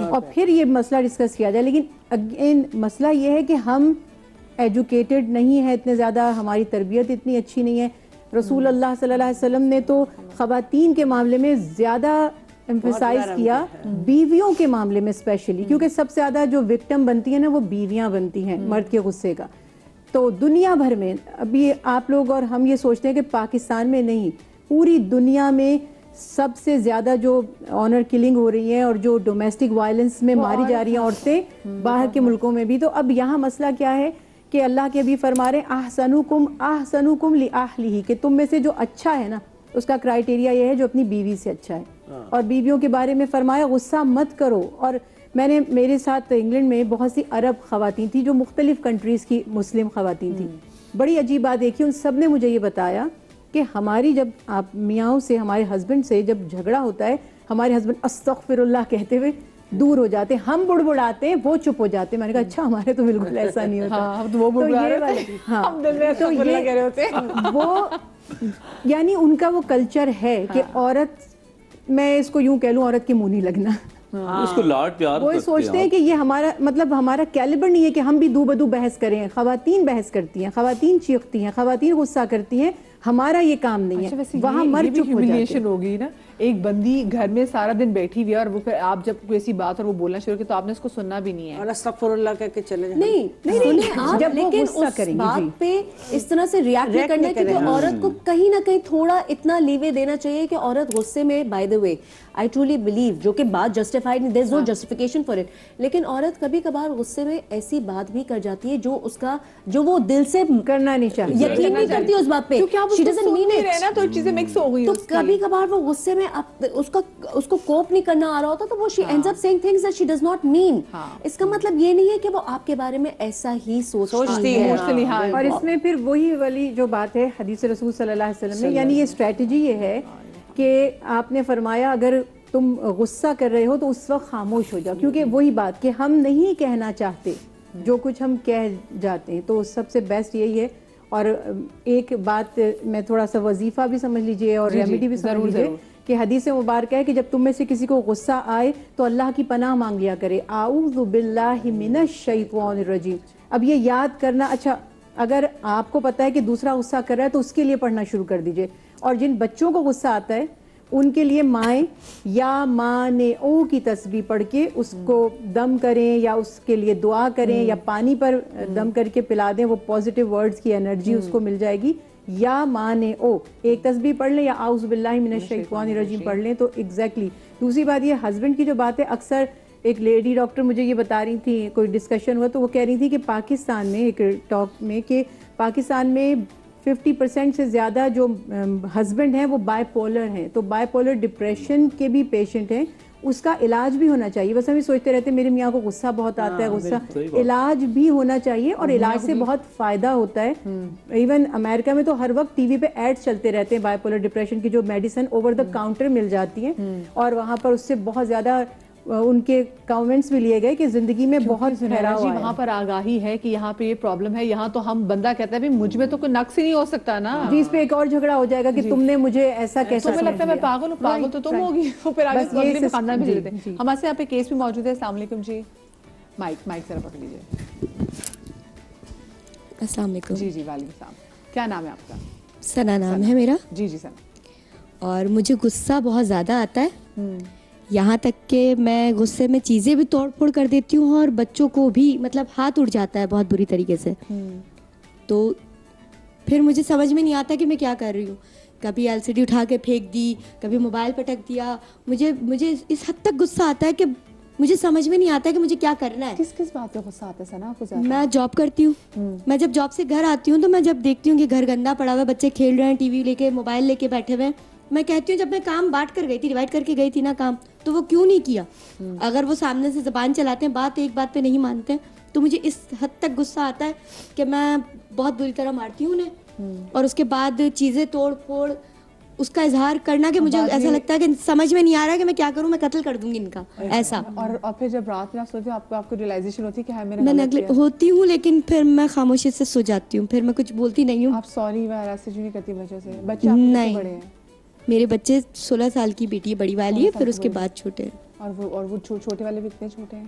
اور پھر یہ مسئلہ ڈسکس کیا جائے. لیکن اگین مسئلہ یہ ہے کہ ہم ایجوکیٹڈ نہیں ہے اتنے زیادہ, ہماری تربیت اتنی اچھی نہیں ہے. رسول اللہ صلی اللہ علیہ وسلم نے تو خواتین کے معاملے میں زیادہ ایمفیسائز کیا, بیویوں کے معاملے میں اسپیشلی, کیونکہ سب سے زیادہ جو وکٹم بنتی ہیں نا وہ بیویاں بنتی ہیں مرد کے غصے کا. تو دنیا بھر میں ابھی آپ لوگ اور ہم یہ سوچتے ہیں کہ پاکستان میں نہیں, پوری دنیا میں سب سے زیادہ جو آنر کلنگ ہو رہی ہے اور جو ڈومیسٹک وائلنس میں ماری جا رہی ہیں عورتیں باہر کے ملکوں میں بھی. تو اب یہاں مسئلہ کیا ہے کہ اللہ کے بھی فرما رہے ہیں احسنکم لأہلہ, کہ تم میں سے جو اچھا ہے نا اس کا کرائیٹیریا یہ ہے جو اپنی بیوی سے اچھا ہے. اور بیویوں کے بارے میں فرمایا غصہ مت کرو. اور میں نے میرے ساتھ انگلینڈ میں بہت سی عرب خواتین تھی جو مختلف کنٹریز کی مسلم خواتین تھیں. بڑی عجیب بات دیکھی, ان سب نے مجھے یہ بتایا کہ ہماری جب آپ میاں سے, ہمارے ہسبینڈ سے جب جھگڑا ہوتا ہے, ہمارے ہسبینڈ استغفر اللہ کہتے ہوئے دور ہو جاتے ہیں, ہم بڑبڑاتے ہیں, وہ چپ ہو جاتے ہیں. میں نے کہا اچھا ہمارے تو بالکل ایسا نہیں ہوتا. تو یہ وہ یعنی ان کا وہ کلچر ہے کہ عورت, میں اس کو یوں کہہ لوں, عورت کے منہ نہیں لگنا. اس کو لاڈ پیار وہ سوچتے ہیں کہ یہ ہمارا مطلب ہمارا کیلیبر نہیں ہے کہ ہم بھی دو بدو بحث کریں. خواتین بحث کرتی ہیں, خواتین چیختی ہیں, خواتین غصہ کرتی ہیں, ہمارا یہ کام نہیں ہے. وہاں مرد چپ ہو جاتے ہیں. ہوگی نا, ایک بندی گھر میں سارا دن بیٹھی ہوئی ہے اور وہ پھر آپ جب کوئی ایسی بات اور وہ بولنا شروع کی تو آپ نے اس کو سننا بھی نہیں ہے, اور استغفر اللہ کہہ کے چلے جائیں. نہیں آپ لیکن اس بات پہ اس طرح سے ریاکٹ نہیں کرنا, کیونکہ عورت کو کہیں نہ کہیں تھوڑا اتنا لیوے دینا چاہیے کہ عورت غصے میں, by the way I truly believe, جو کہ بات جسٹیفائڈ نہیں, there is no justification for it, لیکن عورت کبھی کبھار غصے میں ایسی بات بھی کر جاتی ہے جو اس کا, جو وہ دل سے کرنا نہیں چاہتی, یقین نہیں کرتی اس بات پہ, she doesn't mean it, تو چیزیں مکس ہو گئی. تو کبھی کبھار وہ غصے میں اس کو کوپ نہیں کرنا آ رہا ہوتا تو وہ she ends up saying things that she does not mean. اس کا مطلب یہ نہیں ہے کہ وہ آپ کے بارے میں ایسا ہی سوچتی ہے. اور اس میں پھر وہی والی جو بات ہے حدیث رسول صلی اللہ علیہ وسلم میں, یعنی یہ اسٹریٹجی یہ ہے کہ آپ نے فرمایا اگر تم غصہ کر رہے ہو تو اس وقت خاموش ہو جاؤ, کیونکہ وہی بات کہ ہم نہیں کہنا چاہتے جو کچھ ہم کہہ جاتے ہیں. تو سب سے بیسٹ یہی ہے. اور ایک بات میں تھوڑا سا وظیفہ بھی سمجھ لیجئے اور ریمیڈی بھی سمجھ لیجئے کہ حدیث مبارکہ ہے کہ جب تم میں سے کسی کو غصہ آئے تو اللہ کی پناہ مانگ لیا کرے, اعوذ باللہ من الشیطان الرجیم. اب یہ یاد کرنا, اچھا اگر آپ کو پتا ہے کہ دوسرا غصہ کر رہا ہے تو اس کے لیے پڑھنا شروع کر دیجئے. اور جن بچوں کو غصہ آتا ہے ان کے لیے مائیں یا ماں نے او کی تسبیح پڑھ کے اس کو دم کریں یا اس کے لیے دعا کریں یا پانی پر دم کر کے پلا دیں, وہ پازیٹیو ورڈز کی انرجی اس کو مل جائے گی. یا ماں نے او ایک تسبیح پڑھ لیں یا اعوذ باللہ من الشیطان الرجیم پڑھ لیں. تو ایگزیکٹلی دوسری بات یہ ہسبینڈ کی جو بات ہے, اکثر ایک لیڈی ڈاکٹر مجھے یہ بتا رہی تھی, کوئی ڈسکشن ہوا تو وہ کہہ رہی تھی کہ پاکستان میں ایک ٹاک میں کہ پاکستان میں 50% سے زیادہ جو ہسبینڈ ہیں وہ بائی پولر ہیں. تو بائی پولر ڈپریشن کے بھی پیشنٹ ہیں, اس کا علاج بھی ہونا چاہیے. بس ہم یہ سوچتے رہتے ہیں میرے میاں کو غصہ بہت آتا ہے, غصہ, علاج بھی ہونا چاہیے اور علاج سے بہت فائدہ ہوتا ہے. ایون امریکہ میں تو ہر وقت ٹی وی پہ ایڈ چلتے رہتے ہیں بائی پولر ڈپریشن کی, جو میڈیسن اوور دا کاؤنٹر مل جاتی ہیں, اور وہاں پر اس سے بہت زیادہ ان کے کامنٹس بھی لیے گئے کہ زندگی میں بہت ٹھہراؤ ہے. وہاں پر آگاہی ہے کہ یہاں پہ یہ پرابلم ہے. یہاں تو ہم بندہ کہتا ہے مجھ میں تو کوئی نقص ہی نہیں ہو سکتا نا, جی اس پہ ایک اور جھگڑا ہو جائے گا کہ تم نے مجھے ایسا کیسا, تمہیں لگتا ہے میں پاگل ہوں, پاگل تو تم ہوگی, پھر آگے اگلے میں خاندان بھیج دیتے ہیں. ہمارے سے یہاں پہ کیس بھی موجود ہے. السلام علیکم جی, مائک ذرا پکڑ لیجیے. السلام علیکم. جی وعلیکم السلام. کیا نام ہے آپ کا؟ ثنا نام ہے میرا. جی ثنا. اور مجھے غصہ بہت زیادہ آتا ہے, یہاں تک کہ میں غصے میں چیزیں بھی توڑ پھوڑ کر دیتی ہوں اور بچوں کو بھی مطلب ہاتھ اڑ جاتا ہے بہت بری طریقے سے. تو پھر مجھے سمجھ میں نہیں آتا کہ میں کیا کر رہی ہوں. کبھی LCD اٹھا کے پھینک دی, کبھی موبائل پٹک دیا. مجھے اس حد تک غصہ آتا ہے کہ مجھے سمجھ میں نہیں آتا کہ مجھے کیا کرنا ہے. کس بات پہ غصہ آتا ہے ثنا آپ کو؟ میں جاب کرتی ہوں, میں جب جاب سے گھر آتی ہوں تو میں جب دیکھتی ہوں کہ گھر گندا پڑا ہوا ہے, بچے کھیل رہے ہیں, ٹی وی لے کے, موبائل لے کے بیٹھے ہوئے ہیں, میں کہتی ہوں جب میں کام بانٹ کر گئی تھی, ڈیوائڈ کر کے گئی تھی نا کام, تو وہ کیوں نہیں کیا؟ اگر وہ سامنے سے زبان چلاتے ہیں, ایک بات پہ نہیں مانتے ہیں, تو مجھے اس حد تک غصہ آتا ہے کہ میں بہت بری طرح مارتی ہوں انہیں. اور اس کے بعد چیزیں توڑ پھوڑ اس کا اظہار کرنا کہ مجھے ایسا لگتا ہے کہ سمجھ میں نہیں آ رہا کہ میں کیا کروں, میں قتل کر دوں گی ان کا, ایسا. اور پھر جب رات میں آپ سوتے ہو آپ کو ریئلائزیشن ہوتی ہے کہ میں ہوتی ہوں, لیکن پھر میں خاموشی سے سو جاتی ہوں, پھر میں کچھ بولتی نہیں ہوں. آپ سوری وغیرہ سے نہیں کرتی بچوں سے؟ بچے نہیں, میرے بچے 16 سال کی بیٹی ہے بڑی والی ہے, پھر اس کے بعد چھوٹے. اور وہ چھوٹے والے بھی کتنے چھوٹے ہیں؟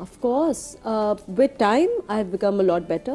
Of course, with time I have become a lot better.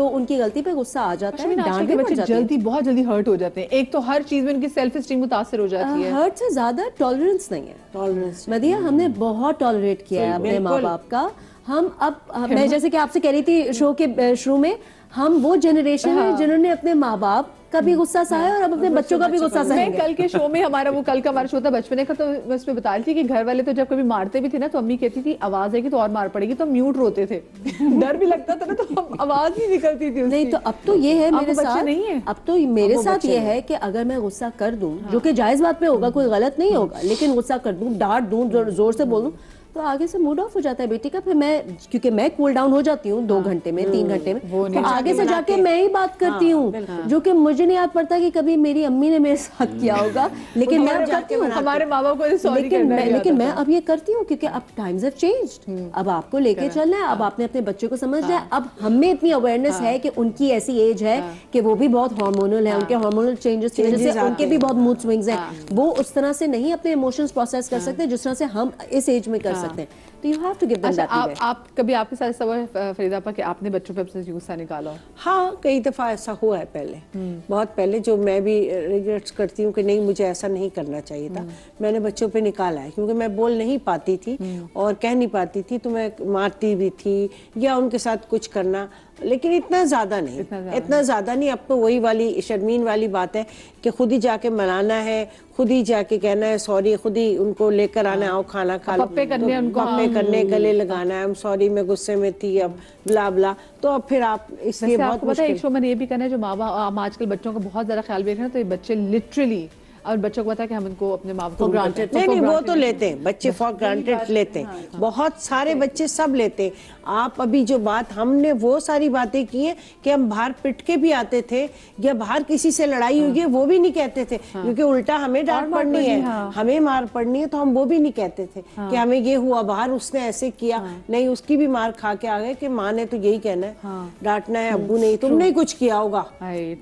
تو ان کی غلطی پہ غصہ آ جاتا ہے, آج کل ڈانٹ کے بھی پڑ بچے جاتی ہے. جلدی بہت جلدی ہرٹ ہو جاتے ہیں. ایک تو ہر چیز میں ان کی سیلف اسٹیم متاثر ہو جاتی ہے. ہرٹ سے زیادہ ٹالرنس نہیں ہے. ٹالرنس مدیہ ہم نے بہت ٹالریٹ کیا ہے اپنے ماں باپ کا. ہم اب میں جیسے کہ آپ سے کہہ رہی تھی شو کے شروع میں, ہم وہ جنریشن ہے جنہوں نے اپنے ماں باپ کا بھی غصہ سہا اور اب اپنے بچوں کا بھی غصہ میں سہیں گے. کل کے شو میں ہمارا وہ کل کا ہمارا شو تھا بچپنے کا, تو میں اس میں بتا رہی تھی کہ گھر والے تو جب کبھی مارتے بھی تھے نا تو امی کہتی تھی آواز ہے کہ تو اور مار پڑے گی, تو میوٹ روتے تھے. ڈر بھی لگتا تھا نا تو آواز نہیں نکلتی تھی. نہیں تو اب تو یہ ہے میرے ساتھ, نہیں ہے. اب تو میرے ساتھ یہ ہے کہ اگر میں غصہ کر دوں, جو کہ جائز بات پہ ہوگا, کوئی غلط نہیں ہوگا, لیکن غصہ کر دوں, ڈانٹ دوں, زور سے بولوں, تو آگے سے موڈ آف ہو جاتا ہے بیٹی کا. پھر میں کیونکہ میں کول ڈاؤن ہو جاتی ہوں 2 گھنٹے میں 3 گھنٹے میں, تو آگے سے جا کے میں ہی بات کرتی ہوں, جو کہ مجھے نہیں یاد پڑتا کہ کبھی میری امی نے میرے ساتھ کیا ہوگا, لیکن میں اب کرتی ہوں. ہمارے ماں باپ کو سوری لیکن میں اب یہ کرتی ہوں کیونکہ اب ٹائمز ہیو چینجڈ. اب آپ کو لے کے چلنا ہے, اب آپ نے اپنے بچے کو سمجھنا ہے. اب ہمیں اتنی اویئرنیس ہے کہ ان کی ایسی ایج ہے کہ وہ بھی بہت ہارمونل ہے, ان کے ہارمونل چینجز کی وجہ سے ان کے بھی بہت موڈ سوئنگز ہیں. وہ اس طرح سے نہیں اپنے ایموشنز پروسیس کر سکتے جس طرح سے ہم اس ایج میں کر سکتے ہیں. تو you have to give them that leeway. آپ کبھی آپ کے ساتھ ایسا ہوا ہے فریدہ آپا کہ آپ نے بچوں پہ اپنے غصہ نکالا ہو؟ ہاں کئی دفعہ ایسا ہوا ہے پہلے, بہت پہلے, جو میں بھی ریگریٹس کرتی ہوں کہ نہیں مجھے ایسا نہیں کرنا چاہیے تھا. میں نے بچوں پہ نکالا ہے کیونکہ میں بول نہیں پاتی تھی اور کہہ نہیں پاتی تھی, تو میں مارتی بھی تھی یا ان کے ساتھ کچھ کرنا, لیکن اتنا زیادہ نہیں. اب تو وہی والی شرمین والی بات ہے کہ خود ہی جا کے منانا ہے, خود ہی جا کے کہنا ہے سوری, خود ہی ان کو لے کر آنا ہے, آؤ کھانا کھا لو, پپے کرنے ان کو, پپے کرنے, گلے لگانا ہے, سوری میں غصے میں تھی, اب بلا بلا. تو اب پھر آپ اس لیے بہت پتہ ہے ایک شو میں نے یہ بھی کرنا ہے, جو ماں باپ آج کل بچوں کا بہت زیادہ خیال بھی رکھنا, تو یہ بچے لٹرلی, اور بچوں کو پتا ہے کہ ہم ان کو اپنے ماں باپ کو گرانٹیڈ نہیں, وہ تو لیتے ہیں بچے, فار گرانٹیڈ لیتے ہیں, بہت سارے بچے سب لیتے ہیں. آپ ابھی جو بات, ہم نے وہ ساری باتیں کی ہیں کہ ہم باہر پٹ کے بھی آتے تھے, یا باہر کسی سے لڑائی ہوئی ہے وہ بھی نہیں کہتے تھے, کیونکہ الٹا ہمیں ڈانٹ پڑنی ہے, ہمیں مار پڑنی ہے, تو ہم وہ بھی نہیں کہتے تھے کہ ہمیں یہ ہوا باہر, اس نے ایسے کیا, نہیں اس کی بھی مار کھا کے آ گئے کہ ماں نے تو یہی کہنا ہے, ڈانٹنا ہے, ابو نہیں, تم نے کچھ کیا ہوگا.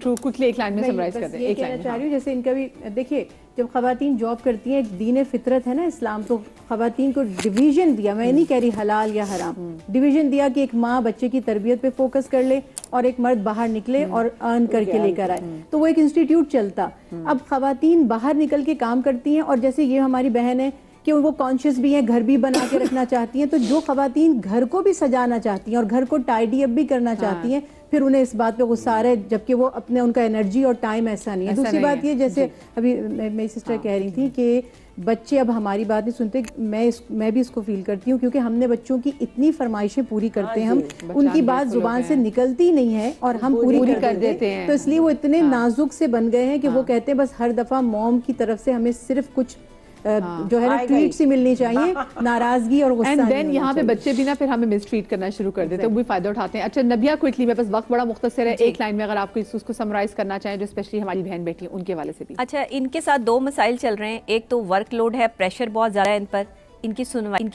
ٹرو, کوئکلی ایک لائن میں سمرائز کر دیں. یہ کہنا چاہ رہی ہوں جیسے ان کا بھی دیکھیے, جب خواتین جاب کرتی ہیں, ایک دین فطرت ہے نا اسلام, تو خواتین کو ڈویژن دیا, میں نہیں کہہ رہی حلال یا حرام, ڈویژن دیا کہ ایک ماں بچے کی تربیت پہ فوکس کر لے اور ایک مرد باہر نکلے اور ارن کر کے لے کر آئے, تو وہ ایک انسٹیٹیوٹ چلتا. اب خواتین باہر نکل کے کام کرتی ہیں, اور جیسے یہ ہماری بہن ہے کہ وہ کانشیس بھی ہیں, گھر بھی بنا کے رکھنا چاہتی ہیں, تو جو خواتین گھر کو بھی سجانا چاہتی ہیں اور گھر کو ٹائڈی اپ بھی کرنا چاہتی ہیں, پھر انہیں اس بات پہ غصہ آ رہا ہے, جبکہ وہ اپنے, ان کا انرجی اور ٹائم ایسا نہیں ہے. دوسری بات یہ, جیسے ابھی میری سسٹر کہہ رہی تھی کہ بچے اب ہماری بات نہیں سنتے, میں بھی اس کو فیل کرتی ہوں, کیونکہ ہم نے بچوں کی اتنی فرمائشیں پوری کرتے ہیں, ہم ان کی بات زبان سے نکلتی نہیں ہے اور ہم پوری کر دیتے ہیں, تو اس لیے وہ اتنے نازک سے بن گئے ہیں کہ وہ کہتے ہیں بس ہر دفعہ موم کی طرف سے ہمیں صرف کچھ جو ہے نا ٹویٹ سی ملنی چاہیے, ناراضگی اور غصہ. اینڈ دین یہاں پہ بچے بھی نا پھر ہمیں مس ٹریٹ کرنا شروع کر دیتے ہیں, وہ بھی فائدہ اٹھاتے ہیں. اچھا نبیہ, کوئکلی, میرے پاس وقت بڑا مختصر ہے, ایک لائن میں اگر آپ اس کو سمرائز کرنا چاہیں, جو اسپیشلی ہماری بہن بیٹی ہیں ان کے حوالے سے بھی. اچھا, ان کے ساتھ 2 مسائل چل رہے ہیں. ایک تو ورک لوڈ ہے, پریشر بہت زیادہ ہے ان پر, ان کی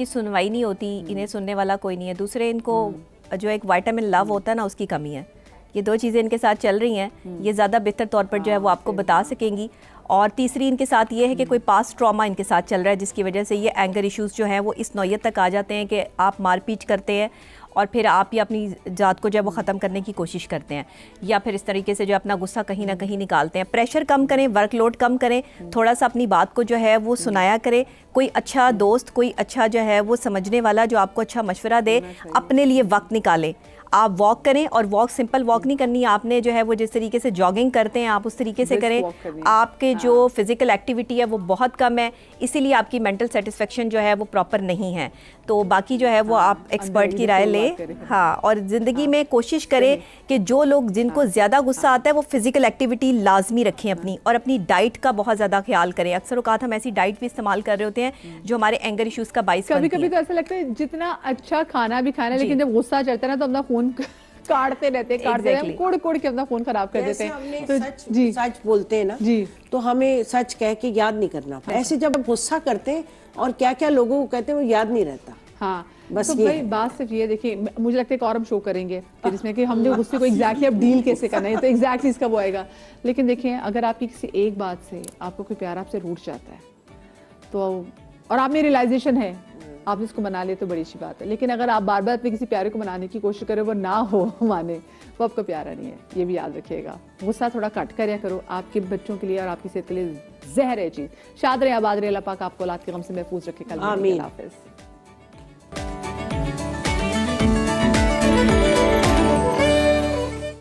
سنوائی نہیں ہوتی, انہیں سننے والا کوئی نہیں ہے. دوسرے, ان کو جو ایک وائٹامن لو ہوتا ہے نا, اس کی کمی ہے. یہ 2 چیزیں ان کے ساتھ چل رہی ہیں, یہ زیادہ بہتر طور پر جو ہے وہ آپ کو بتا سکیں گی. اور تیسری ان کے ساتھ یہ ہے کہ کوئی پاسٹ ٹراما ان کے ساتھ چل رہا ہے, جس کی وجہ سے یہ اینگر ایشوز جو ہیں وہ اس نوعیت تک آ جاتے ہیں کہ آپ مار پیٹ کرتے ہیں اور پھر آپ ہی اپنی ذات کو جو ہے وہ ختم کرنے کی کوشش کرتے ہیں, یا پھر اس طریقے سے جو اپنا غصہ کہیں نہ کہیں نکالتے ہیں. پریشر کم کریں, ورک لوڈ کم کریں, تھوڑا سا اپنی بات کو جو ہے وہ سنایا کریں. کوئی اچھا دوست, کوئی اچھا جو ہے وہ سمجھنے والا جو آپ کو اچھا مشورہ دے, اپنے لیے وقت نکالیں. آپ واک کریں, اور واک سمپل واک نہیں کرنی آپ نے, جو ہے وہ جس طریقے سے جاگنگ کرتے ہیں آپ اس طریقے سے کریں. آپ کے جو فزیکل ایکٹیویٹی ہے وہ بہت کم ہے, اسی لیے آپ کی مینٹل سیٹسفیکشن جو ہے وہ پراپر نہیں ہے. تو باقی جو ہے وہ آپ ایکسپرٹ کی رائے لیں. ہاں, اور زندگی میں کوشش کریں کہ جو لوگ, جن کو زیادہ غصہ آتا ہے, وہ فزیکل ایکٹیویٹی لازمی رکھیں اپنی, اور اپنی ڈائٹ کا بہت زیادہ خیال کریں. اکثر اوقات ہم ایسی ڈائٹ بھی استعمال کر رہے ہوتے ہیں جو ہمارے اینگر ایشوز کا باعث بنتی ہے. کبھی کبھی تو ایسا لگتا ہے جتنا اچھا کھانا بھی کھانا ہے, لیکن جب غصہ چڑھتا ہے نا تو اپنا خون کاٹتے رہتے ہیں, کوڑ کے اپنا خون خراب کر دیتے ہیں. سچ بولتے ہیں نا, تو ہمیں سچ کہہ کے یاد نہیں کرنا. ایسے جب غصہ کرتے ہیں اور کیا کیا لوگوں کو کہتے ہیں وہ یاد نہیں رہتا. ہاں, بس بھائی بات صرف یہ دیکھیں, مجھے لگتا ہے ایک اور ہم شو کریں گے پھر اس میں کہ ہم نے غصے کو ایگزیکٹلی اب ڈیل کیسے کرنا ہے, تو ایگزیکٹلی اس کا وہ آئے گا. لیکن دیکھیں, اگر آپ کی کسی ایک بات سے آپ کو کوئی پیار آپ سے روٹ جاتا ہے, تو اور آپ میں ریئلائزیشن ہے آپ نے اس کو منا لیا تو بڑی اچھی بات ہے, لیکن اگر آپ بار بار اپنے کسی پیارے کو منانے کی کوشش کریں وہ نہ ہو مانے, وہ آپ کا پیارا نہیں ہے, یہ بھی یاد رکھیے گا. غصہ تھوڑا کٹ کریا کرو, آپ کے بچوں کے لیے اور آپ کی صحت کے لیے زہر ہے چیز. شاد رہے, آباد رہے, اللہ پاک آپ کو اولاد کے غم سے محفوظ رکھے. کل ملیں گے, اللہ حافظ.